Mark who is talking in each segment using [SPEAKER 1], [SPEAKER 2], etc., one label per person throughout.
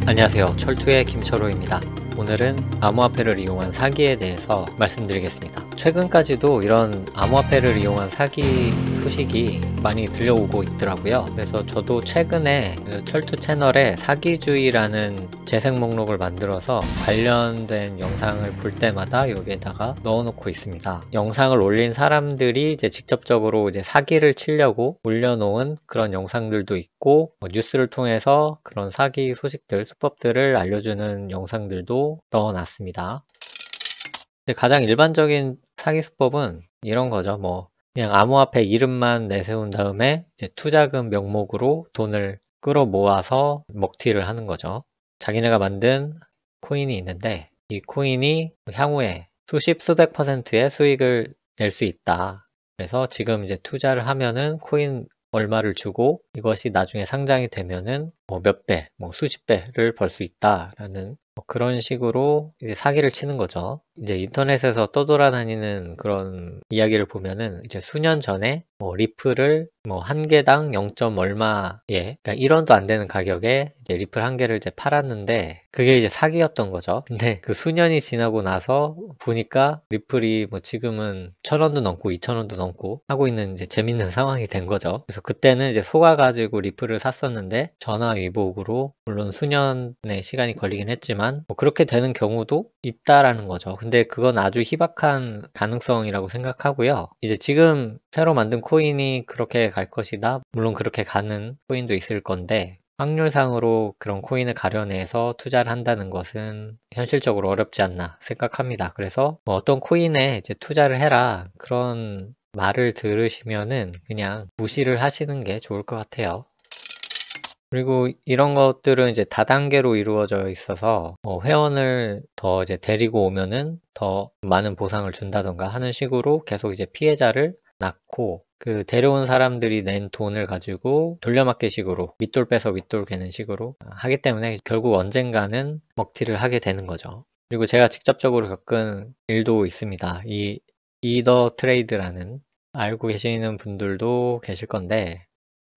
[SPEAKER 1] 안녕하세요. 철투의 김철호입니다. 오늘은 암호화폐를 이용한 사기에 대해서 말씀드리겠습니다. 최근까지도 이런 암호화폐를 이용한 사기 소식이 많이 들려오고 있더라고요. 그래서 저도 최근에 철투 채널에 사기주의라는 재생 목록을 만들어서 관련된 영상을 볼 때마다 여기에다가 넣어놓고 있습니다. 영상을 올린 사람들이 이제 직접적으로 이제 사기를 치려고 올려놓은 그런 영상들도 있고, 뉴스를 통해서 그런 사기 소식들, 수법들을 알려주는 영상들도 넣어놨습니다. 근데 가장 일반적인 사기 수법은 이런 거죠. 그냥 암호화폐 이름만 내세운 다음에 이제 투자금 명목으로 돈을 끌어 모아서 먹튀를 하는 거죠. 자기네가 만든 코인이 있는데 이 코인이 향후에 수십 수백 %의 수익을 낼 수 있다. 그래서 지금 이제 투자를 하면은 코인 얼마를 주고 이것이 나중에 상장이 되면은 몇 배, 수십 배를 벌 수 있다라는 그런 식으로 이제 사기를 치는 거죠. 이제 인터넷에서 떠돌아다니는 그런 이야기를 보면은 이제 수년 전에 리플을 한 개당 0. 얼마에, 그러니까 1원도 안 되는 가격에 이제 리플 한 개를 이제 팔았는데 그게 이제 사기였던 거죠. 근데 그 수년이 지나고 나서 보니까 리플이 지금은 1,000원도 넘고 2,000원도 넘고 하고 있는 이제 재밌는 상황이 된 거죠. 그래서 그때는 이제 속아가지고 리플을 샀었는데 전화위복으로 물론 수년의 시간이 걸리긴 했지만 그렇게 되는 경우도 있다라는 거죠. 근데 그건 아주 희박한 가능성이라고 생각하고요. 이제 지금 새로 만든 코인이 그렇게 갈 것이다. 물론 그렇게 가는 코인도 있을 건데 확률상으로 그런 코인을 가려내서 투자를 한다는 것은 현실적으로 어렵지 않나 생각합니다. 그래서 어떤 코인에 이제 투자를 해라 그런 말을 들으시면은 그냥 무시를 하시는 게 좋을 것 같아요. 그리고 이런 것들은 이제 다단계로 이루어져 있어서 회원을 더 이제 데리고 오면은 더 많은 보상을 준다던가 하는 식으로 계속 이제 피해자를 낳고 그 데려온 사람들이 낸 돈을 가지고 돌려막기 식으로 윗돌 빼서 윗돌 개는 식으로 하기 때문에 결국 언젠가는 먹튀를 하게 되는 거죠. 그리고 제가 직접적으로 겪은 일도 있습니다. 이 이더 트레이드라는 알고 계시는 분들도 계실 건데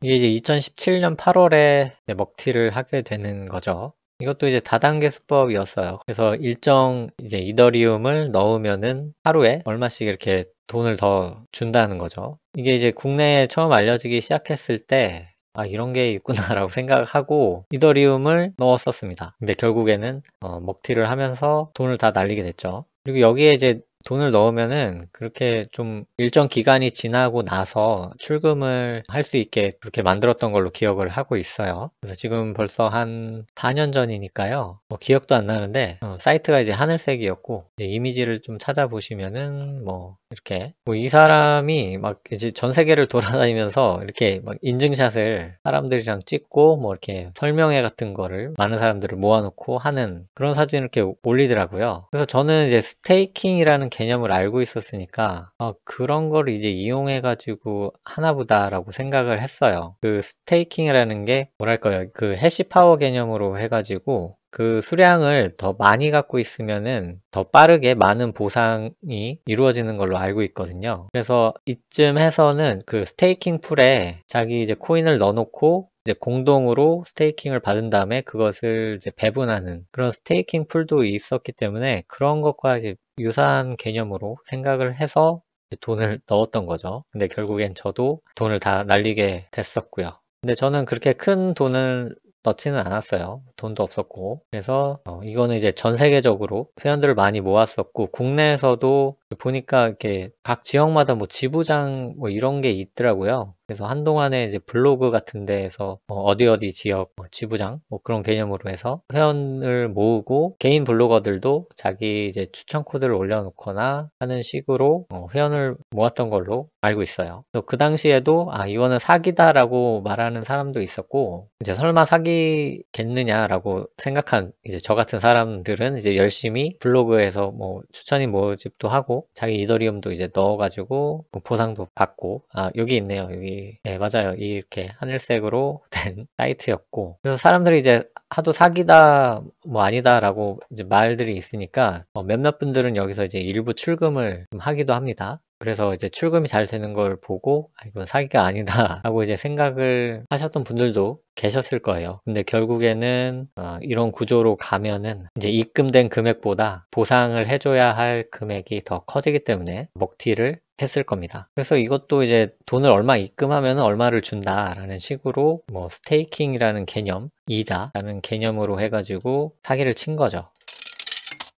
[SPEAKER 1] 이게 이제 2017년 8월에 먹튀를 하게 되는 거죠. 이것도 이제 다단계 수법이었어요. 그래서 일정 이제 이더리움을 넣으면은 하루에 얼마씩 이렇게 돈을 더 준다는 거죠. 이게 이제 국내에 처음 알려지기 시작했을 때 이런 게 있구나라고 생각하고 이더리움을 넣었었습니다. 근데 결국에는 먹튀를 하면서 돈을 다 날리게 됐죠. 그리고 여기에 이제 돈을 넣으면은 그렇게 좀 일정 기간이 지나고 나서 출금을 할 수 있게 그렇게 만들었던 걸로 기억을 하고 있어요. 그래서 지금 벌써 한 4년 전이니까요. 기억도 안 나는데 사이트가 이제 하늘색이었고 이제 이미지를 좀 찾아보시면은 이렇게 이 사람이 막 이제 전 세계를 돌아다니면서 이렇게 막 인증샷을 사람들이랑 찍고 이렇게 설명회 같은 거를 많은 사람들을 모아놓고 하는 그런 사진을 이렇게 올리더라고요. 그래서 저는 이제 스테이킹이라는 개념을 알고 있었으니까 그런 걸 이제 이용해가지고 하나보다라고 생각을 했어요. 그 스테이킹이라는 게 뭐랄까요? 그 해시파워 개념으로 해가지고 그 수량을 더 많이 갖고 있으면은 더 빠르게 많은 보상이 이루어지는 걸로 알고 있거든요. 그래서 이쯤 해서는 그 스테이킹 풀에 자기 이제 코인을 넣어놓고 이제 공동으로 스테이킹을 받은 다음에 그것을 이제 배분하는 그런 스테이킹 풀도 있었기 때문에 그런 것과 이제 유사한 개념으로 생각을 해서 돈을 넣었던 거죠. 근데 결국엔 저도 돈을 다 날리게 됐었고요. 근데 저는 그렇게 큰 돈을 넣지는 않았어요. 돈도 없었고. 그래서 이거는 이제 전 세계적으로 회원들을 많이 모았었고 국내에서도 보니까 이렇게 각 지역마다 지부장 이런 게 있더라고요. 그래서 한동안에 이제 블로그 같은 데에서 어디 지역 지부장 그런 개념으로 해서 회원을 모으고 개인 블로거들도 자기 이제 추천 코드를 올려놓거나 하는 식으로 회원을 모았던 걸로 알고 있어요. 그 당시에도 이거는 사기다라고 말하는 사람도 있었고 이제 설마 사기겠느냐라고 생각한 이제 저 같은 사람들은 이제 열심히 블로그에서 추천인 모집도 하고 자기 이더리움도 이제 넣어가지고 보상도 받고 여기 있네요. 여기 네 맞아요. 이렇게 하늘색으로 된 사이트였고 그래서 사람들이 이제 하도 사기다 아니다라고 이제 말들이 있으니까 몇몇 분들은 여기서 이제 일부 출금을 좀 하기도 합니다. 그래서 이제 출금이 잘 되는 걸 보고 아, 이건 사기가 아니다 하고 이제 생각을 하셨던 분들도 계셨을 거예요. 근데 결국에는 이런 구조로 가면은 이제 입금된 금액보다 보상을 해줘야 할 금액이 더 커지기 때문에 먹튀를 했을 겁니다. 그래서 이것도 이제 돈을 얼마 입금하면 얼마를 준다라는 식으로 뭐 스테이킹이라는 개념, 이자라는 개념으로 해가지고 사기를 친 거죠.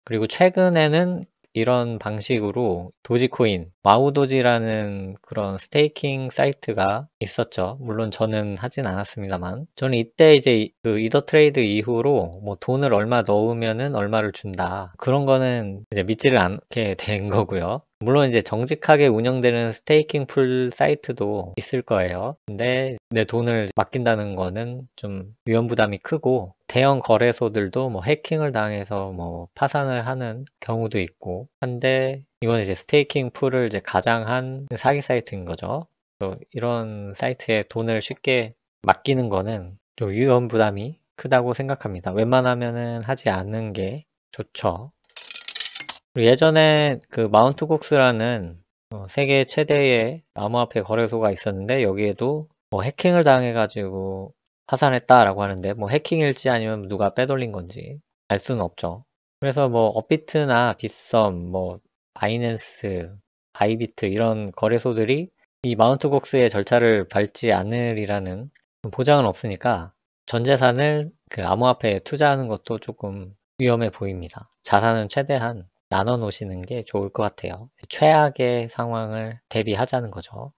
[SPEAKER 1] 그리고 최근에는 이런 방식으로 도지코인, 와우도지라는 그런 스테이킹 사이트가 있었죠. 물론 저는 하진 않았습니다만. 저는 이때 이제 그 이더 트레이드 이후로 뭐 돈을 얼마 넣으면은 얼마를 준다. 그런 거는 이제 믿지를 않게 된 거고요. 물론 이제 정직하게 운영되는 스테이킹 풀 사이트도 있을 거예요. 근데 내 돈을 맡긴다는 거는 좀 위험 부담이 크고 대형 거래소들도 뭐 해킹을 당해서 뭐 파산을 하는 경우도 있고 한데 이건 이제 스테이킹 풀을 이제 가장한 사기 사이트인 거죠. 이런 사이트에 돈을 쉽게 맡기는 거는 좀 위험 부담이 크다고 생각합니다. 웬만하면은 하지 않는 게 좋죠. 그리고 예전에 그 마운트곡스라는 세계 최대의 암호화폐 거래소가 있었는데 여기에도 뭐 해킹을 당해가지고 파산했다라고 하는데 뭐 해킹일지 아니면 누가 빼돌린 건지 알 수는 없죠. 그래서 뭐 업비트나 빗썸, 뭐 바이낸스, 바이비트 이런 거래소들이 이 마운트곡스의 절차를 밟지 않으리라는 보장은 없으니까 전 재산을 그 암호화폐에 투자하는 것도 조금 위험해 보입니다. 자산은 최대한 나눠 놓으시는 게 좋을 것 같아요. 최악의 상황을 대비하자는 거죠.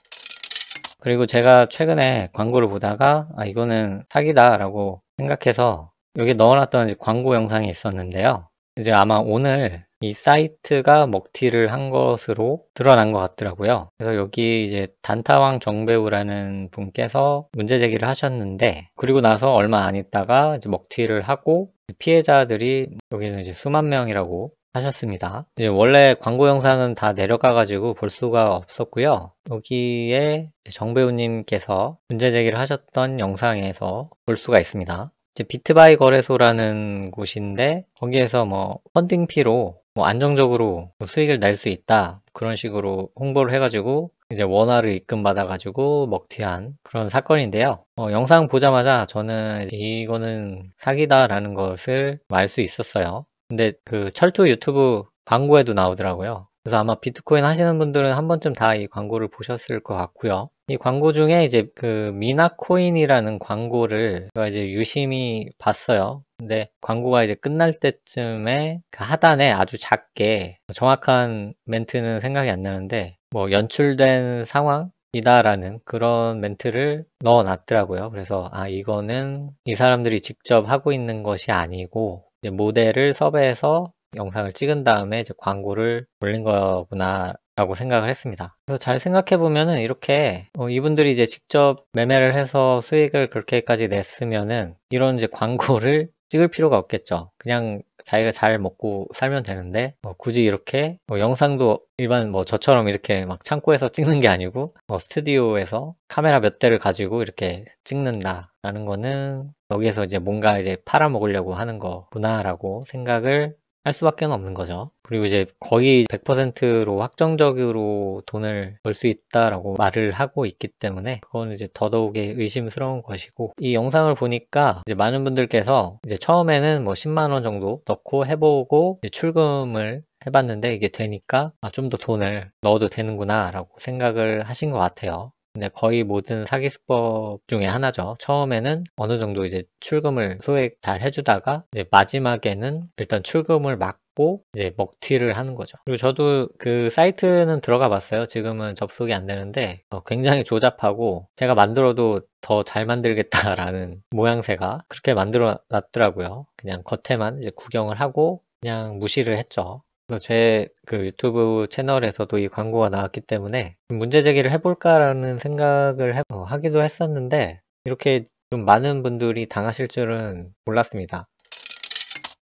[SPEAKER 1] 그리고 제가 최근에 광고를 보다가 아 이거는 사기다 라고 생각해서 여기 넣어놨던 이제 광고 영상이 있었는데요. 이제 아마 오늘 이 사이트가 먹튀를 한 것으로 드러난 것 같더라고요. 그래서 여기 이제 단타왕 정배우라는 분께서 문제 제기를 하셨는데 그리고 나서 얼마 안 있다가 이제 먹튀를 하고 피해자들이 여기는 이제 수만 명이라고 하셨습니다. 이제 원래 광고 영상은 다 내려가가지고 볼 수가 없었고요. 여기에 정배우님께서 문제 제기를 하셨던 영상에서 볼 수가 있습니다. 이제 비트바이 거래소라는 곳인데 거기에서 뭐 펀딩피로 뭐 안정적으로 수익을 낼 수 있다 그런 식으로 홍보를 해가지고 이제 원화를 입금받아가지고 먹튀한 그런 사건인데요. 영상 보자마자 저는 이거는 사기다라는 것을 알 수 있었어요. 근데 그 철도 유튜브 광고에도 나오더라고요. 그래서 아마 비트코인 하시는 분들은 한 번쯤 다 이 광고를 보셨을 것 같고요. 이 광고 중에 이제 그 미나코인이라는 광고를 제가 이제 유심히 봤어요. 근데 광고가 이제 끝날 때쯤에 그 하단에 아주 작게 정확한 멘트는 생각이 안 나는데 뭐 연출된 상황이다라는 그런 멘트를 넣어 놨더라고요. 그래서 아 이거는 이 사람들이 직접 하고 있는 것이 아니고 이제 모델을 섭외해서 영상을 찍은 다음에 이제 광고를 올린 거구나 라고 생각을 했습니다. 그래서 잘 생각해 보면은 이렇게 이분들이 이제 직접 매매를 해서 수익을 그렇게까지 냈으면은 이런 이제 광고를 찍을 필요가 없겠죠. 그냥 자기가 잘 먹고 살면 되는데 굳이 이렇게 영상도 일반 뭐 저처럼 이렇게 막 창고에서 찍는 게 아니고 스튜디오에서 카메라 몇 대를 가지고 이렇게 찍는다라는 거는 여기에서 이제 뭔가 이제 팔아먹으려고 하는 거구나라고 생각을 할 수밖에 없는 거죠. 그리고 이제 거의 100%로 확정적으로 돈을 벌 수 있다라고 말을 하고 있기 때문에 그건 이제 더더욱이 의심스러운 것이고 이 영상을 보니까 이제 많은 분들께서 이제 처음에는 뭐 10만 원 정도 넣고 해보고 이제 출금을 해봤는데 이게 되니까 좀 더 돈을 넣어도 되는구나 라고 생각을 하신 것 같아요. 근데 거의 모든 사기 수법 중에 하나죠. 처음에는 어느 정도 이제 출금을 소액 잘 해주다가 이제 마지막에는 일단 출금을 막고 이제 먹튀를 하는 거죠. 그리고 저도 그 사이트는 들어가 봤어요. 지금은 접속이 안 되는데 굉장히 조잡하고 제가 만들어도 더 잘 만들겠다라는 모양새가 그렇게 만들어 놨더라고요. 그냥 겉에만 이제 구경을 하고 그냥 무시를 했죠. 제 그 유튜브 채널에서도 이 광고가 나왔기 때문에 문제 제기를 해볼까라는 생각을 하기도 했었는데 이렇게 좀 많은 분들이 당하실 줄은 몰랐습니다.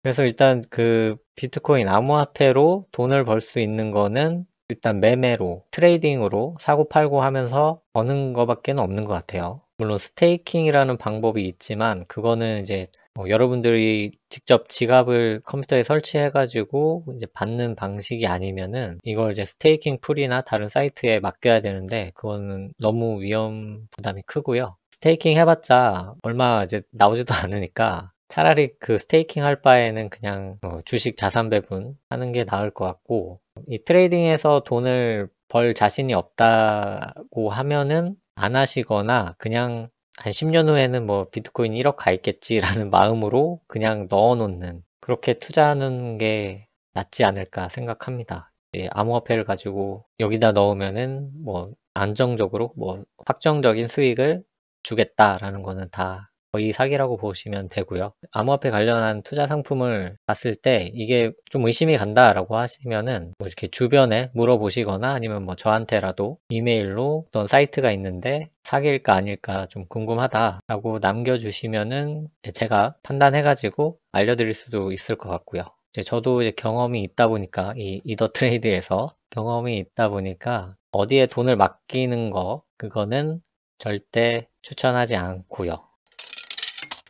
[SPEAKER 1] 그래서 일단 그 비트코인 암호화폐로 돈을 벌 수 있는 거는 일단 매매로 트레이딩으로 사고 팔고 하면서 버는 거밖에 없는 것 같아요. 물론 스테이킹이라는 방법이 있지만 그거는 이제 여러분들이 직접 지갑을 컴퓨터에 설치해가지고 이제 받는 방식이 아니면은 이걸 이제 스테이킹 풀이나 다른 사이트에 맡겨야 되는데 그거는 너무 위험 부담이 크고요. 스테이킹 해봤자 얼마 이제 나오지도 않으니까 차라리 그 스테이킹 할 바에는 그냥 주식 자산 배분 하는 게 나을 것 같고, 이 트레이딩에서 돈을 벌 자신이 없다고 하면은 안 하시거나 그냥 한 10년 후에는 뭐 비트코인 1억 가 있겠지라는 마음으로 그냥 넣어 놓는, 그렇게 투자하는 게 낫지 않을까 생각합니다. 암호화폐를 가지고 여기다 넣으면은 뭐 안정적으로 뭐 확정적인 수익을 주겠다라는 거는 다 거의 사기라고 보시면 되고요. 암호화폐 관련한 투자 상품을 봤을 때 이게 좀 의심이 간다라고 하시면은 뭐 이렇게 주변에 물어보시거나 아니면 뭐 저한테라도 이메일로 어떤 사이트가 있는데 사기일까 아닐까 좀 궁금하다라고 남겨주시면은 제가 판단해가지고 알려드릴 수도 있을 것 같고요. 저도 이제 경험이 있다 보니까 이 이더 트레이드에서 경험이 있다 보니까 어디에 돈을 맡기는 거 그거는 절대 추천하지 않고요.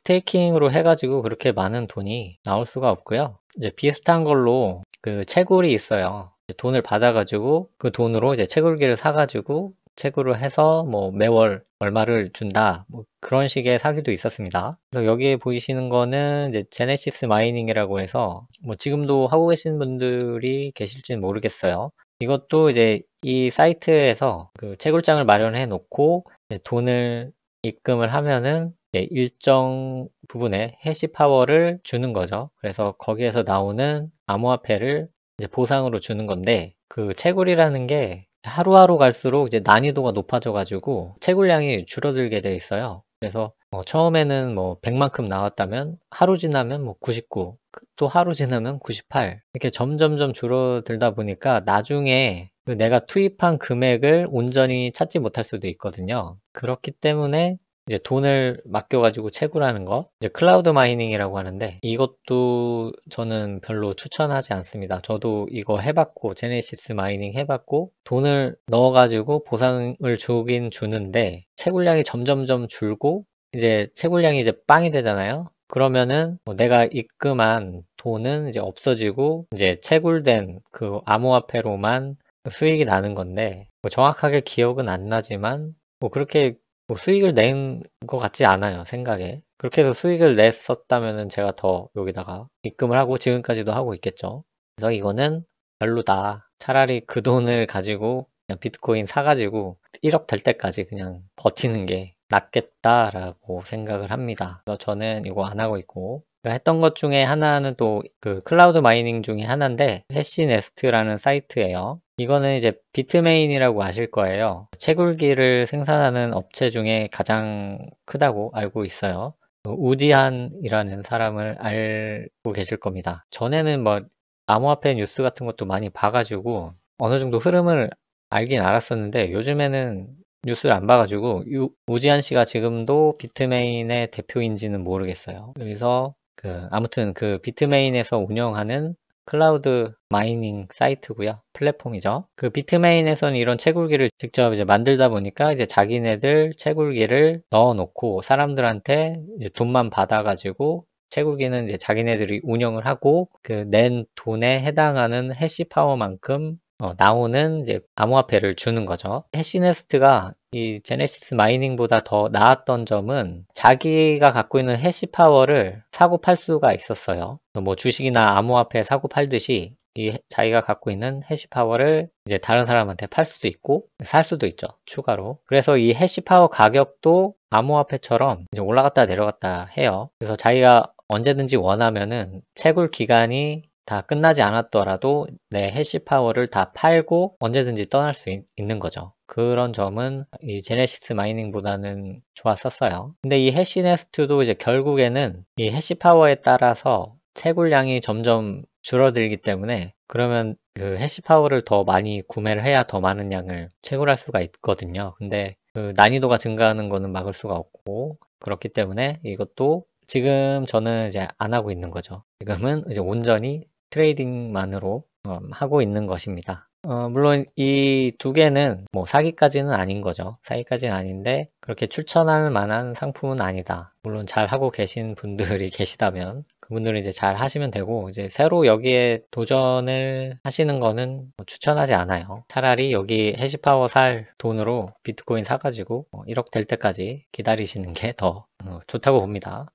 [SPEAKER 1] 스테이킹으로 해가지고 그렇게 많은 돈이 나올 수가 없고요. 이제 비슷한 걸로 그 채굴이 있어요. 돈을 받아가지고 그 돈으로 이제 채굴기를 사가지고 채굴을 해서 뭐 매월 얼마를 준다, 뭐 그런 식의 사기도 있었습니다. 그래서 여기에 보이시는 거는 이제 제네시스 마이닝이라고 해서 뭐 지금도 하고 계신 분들이 계실지는 모르겠어요. 이것도 이제 이 사이트에서 그 채굴장을 마련해 놓고 돈을 입금을 하면은 일정 부분의 해시 파워를 주는 거죠. 그래서 거기에서 나오는 암호화폐를 이제 보상으로 주는 건데, 그 채굴이라는 게 하루하루 갈수록 이제 난이도가 높아져가지고 채굴량이 줄어들게 돼 있어요. 그래서 처음에는 뭐 100만큼 나왔다면 하루 지나면 뭐 99, 또 하루 지나면 98, 이렇게 점점점 줄어들다 보니까 나중에 그 내가 투입한 금액을 온전히 찾지 못할 수도 있거든요. 그렇기 때문에 이제 돈을 맡겨가지고 채굴하는 거, 이제 클라우드 마이닝이라고 하는데 이것도 저는 별로 추천하지 않습니다. 저도 이거 해봤고 제네시스 마이닝 해봤고 돈을 넣어가지고 보상을 주긴 주는데 채굴량이 점점점 줄고 이제 채굴량이 이제 빵이 되잖아요. 그러면은 뭐 내가 입금한 돈은 이제 없어지고 이제 채굴된 그 암호화폐로만 수익이 나는 건데, 뭐 정확하게 기억은 안 나지만 뭐 그렇게 뭐 수익을 낸 것 같지 않아요, 생각에. 그렇게 해서 수익을 냈었다면은 제가 더 여기다가 입금을 하고 지금까지도 하고 있겠죠. 그래서 이거는 별로다. 차라리 그 돈을 가지고 그냥 비트코인 사가지고 1억 될 때까지 그냥 버티는 게 낫겠다라고 생각을 합니다. 그래서 저는 이거 안 하고 있고, 했던 것 중에 하나는 또 그 클라우드 마이닝 중에 하나인데 해시네스트라는 사이트예요. 이거는 이제 비트메인이라고 아실 거예요. 채굴기를 생산하는 업체 중에 가장 크다고 알고 있어요. 우지한이라는 사람을 알고 계실 겁니다. 전에는 뭐 암호화폐 뉴스 같은 것도 많이 봐가지고 어느 정도 흐름을 알긴 알았었는데 요즘에는 뉴스를 안 봐가지고 우지한 씨가 지금도 비트메인의 대표인지는 모르겠어요. 여기서 아무튼 그 비트메인에서 운영하는 클라우드 마이닝 사이트고요. 플랫폼이죠. 그 비트메인에서는 이런 채굴기를 직접 이제 만들다 보니까 이제 자기네들 채굴기를 넣어 놓고 사람들한테 이제 돈만 받아가지고 채굴기는 이제 자기네들이 운영을 하고 그 낸 돈에 해당하는 해시 파워만큼 나오는 이제 암호화폐를 주는 거죠. 해시네스트가 이 제네시스 마이닝보다 더 나았던 점은 자기가 갖고 있는 해시 파워를 사고 팔 수가 있었어요. 뭐 주식이나 암호화폐 사고 팔듯이 이 자기가 갖고 있는 해시 파워를 이제 다른 사람한테 팔 수도 있고 살 수도 있죠, 추가로. 그래서 이 해시 파워 가격도 암호화폐처럼 이제 올라갔다 내려갔다 해요. 그래서 자기가 언제든지 원하면은 채굴 기간이 다 끝나지 않았더라도 내 해시 파워를 다 팔고 언제든지 떠날 수 있는 거죠. 그런 점은 이 제네시스 마이닝보다는 좋았었어요. 근데 이 해시네스트도 이제 결국에는 이 해시 파워에 따라서 채굴량이 점점 줄어들기 때문에, 그러면 그 해시 파워를 더 많이 구매를 해야 더 많은 양을 채굴할 수가 있거든요. 근데 그 난이도가 증가하는 거는 막을 수가 없고, 그렇기 때문에 이것도 지금 저는 이제 안 하고 있는 거죠. 지금은 이제 온전히 트레이딩만으로 하고 있는 것입니다. 물론 이 두 개는 뭐 사기까지는 아닌 거죠. 사기까지는 아닌데 그렇게 추천할 만한 상품은 아니다. 물론 잘 하고 계신 분들이 계시다면 그분들은 이제 잘 하시면 되고, 이제 새로 여기에 도전을 하시는 거는 뭐 추천하지 않아요. 차라리 여기 해시파워 살 돈으로 비트코인 사가지고 1억 될 때까지 기다리시는 게 더 좋다고 봅니다.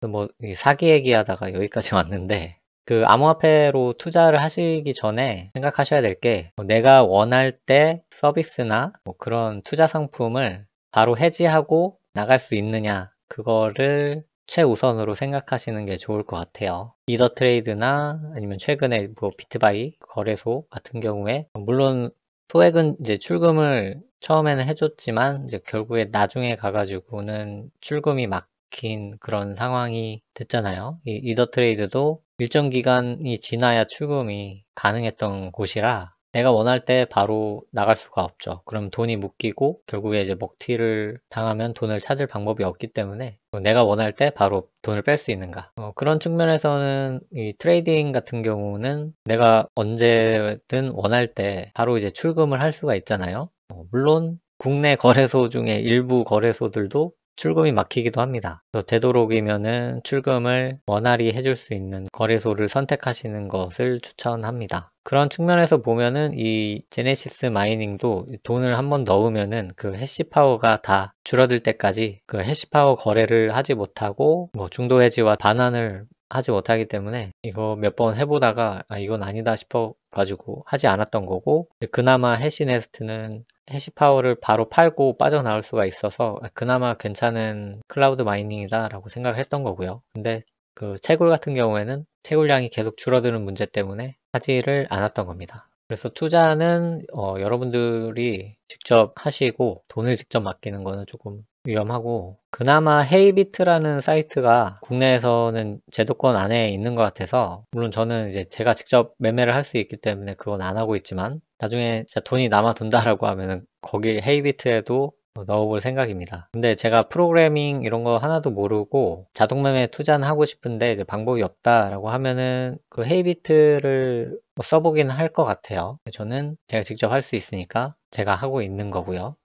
[SPEAKER 1] 뭐 사기 얘기하다가 여기까지 왔는데, 그 암호화폐로 투자를 하시기 전에 생각하셔야 될 게, 내가 원할 때 서비스나 뭐 그런 투자 상품을 바로 해지하고 나갈 수 있느냐, 그거를 최우선으로 생각하시는 게 좋을 것 같아요. 이더 트레이드나 아니면 최근에 뭐 비트바이 거래소 같은 경우에 물론 소액은 이제 출금을 처음에는 해줬지만 이제 결국에 나중에 가가지고는 출금이 막힌 그런 상황이 됐잖아요. 이 이더 트레이드도 일정 기간이 지나야 출금이 가능했던 곳이라 내가 원할 때 바로 나갈 수가 없죠. 그럼 돈이 묶이고 결국에 이제 먹튀를 당하면 돈을 찾을 방법이 없기 때문에 내가 원할 때 바로 돈을 뺄 수 있는가. 그런 측면에서는 이 트레이딩 같은 경우는 내가 언제든 원할 때 바로 이제 출금을 할 수가 있잖아요. 물론 국내 거래소 중에 일부 거래소들도 출금이 막히기도 합니다. 되도록이면은 출금을 원활히 해줄 수 있는 거래소를 선택하시는 것을 추천합니다. 그런 측면에서 보면은 이 제네시스 마이닝도 돈을 한번 넣으면은 그 해시파워가 다 줄어들 때까지 그 해시파워 거래를 하지 못하고 뭐 중도 해지와 반환을 하지 못하기 때문에 이거 몇 번 해보다가 이건 아니다 싶어 가지고 하지 않았던 거고, 그나마 해시네스트는 해시파워를 바로 팔고 빠져나올 수가 있어서 그나마 괜찮은 클라우드 마이닝이다 라고 생각을 했던 거고요. 근데 그 채굴 같은 경우에는 채굴량이 계속 줄어드는 문제 때문에 하지를 않았던 겁니다. 그래서 투자는 여러분들이 직접 하시고 돈을 직접 맡기는 거는 조금 위험하고, 그나마 헤이비트라는 사이트가 국내에서는 제도권 안에 있는 것 같아서, 물론 저는 이제 제가 직접 매매를 할 수 있기 때문에 그건 안 하고 있지만 나중에 진짜 돈이 남아 돈다라고 하면은 거기 헤이비트에도 넣어볼 생각입니다. 근데 제가 프로그래밍 이런 거 하나도 모르고 자동매매 투자는 하고 싶은데 이제 방법이 없다라고 하면은 그 헤이비트를 써보긴 할 것 같아요. 저는 제가 직접 할 수 있으니까 제가 하고 있는 거고요.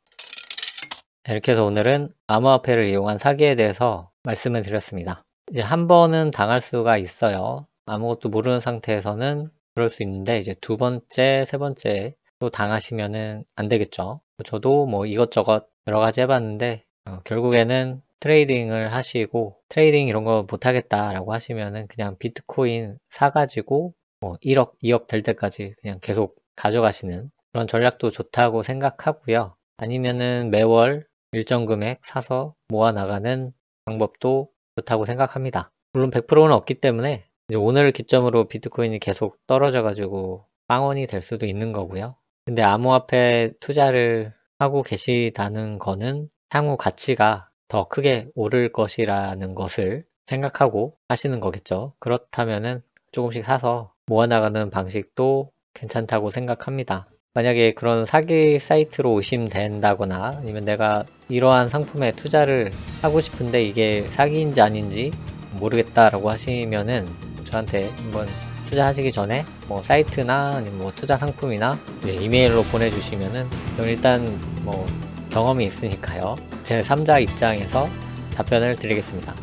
[SPEAKER 1] 이렇게 해서 오늘은 암호화폐를 이용한 사기에 대해서 말씀을 드렸습니다. 이제 한 번은 당할 수가 있어요. 아무것도 모르는 상태에서는 그럴 수 있는데, 이제 두 번째, 세 번째 또 당하시면은 안 되겠죠. 저도 뭐 이것저것 여러 가지 해봤는데 결국에는 트레이딩을 하시고, 트레이딩 이런 거 못하겠다라고 하시면은 그냥 비트코인 사가지고 1억, 2억 될 때까지 그냥 계속 가져가시는 그런 전략도 좋다고 생각하고요. 아니면은 매월 일정 금액 사서 모아 나가는 방법도 좋다고 생각합니다. 물론 100%는 없기 때문에 이제 오늘 기점으로 비트코인이 계속 떨어져 가지고 빵원이 될 수도 있는 거고요. 근데 암호화폐 투자를 하고 계시다는 거는 향후 가치가 더 크게 오를 것이라는 것을 생각하고 하시는 거겠죠. 그렇다면은 조금씩 사서 모아나가는 방식도 괜찮다고 생각합니다. 만약에 그런 사기 사이트로 의심된다거나 아니면 내가 이러한 상품에 투자를 하고 싶은데 이게 사기인지 아닌지 모르겠다라고 하시면은 저한테 한번 투자하시기 전에 뭐 사이트나 아니면 뭐 투자 상품이나 이메일로 보내주시면은 저는 일단 뭐 경험이 있으니까요, 제 3자 입장에서 답변을 드리겠습니다.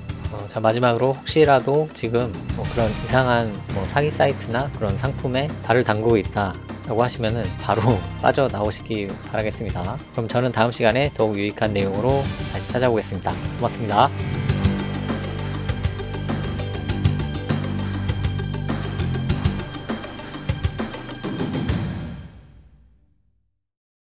[SPEAKER 1] 자, 마지막으로 혹시라도 지금 뭐 그런 이상한 뭐 사기 사이트나 그런 상품에 발을 담그고 있다 라고 하시면은 바로 빠져나오시기 바라겠습니다. 그럼 저는 다음 시간에 더욱 유익한 내용으로 다시 찾아오겠습니다. 고맙습니다.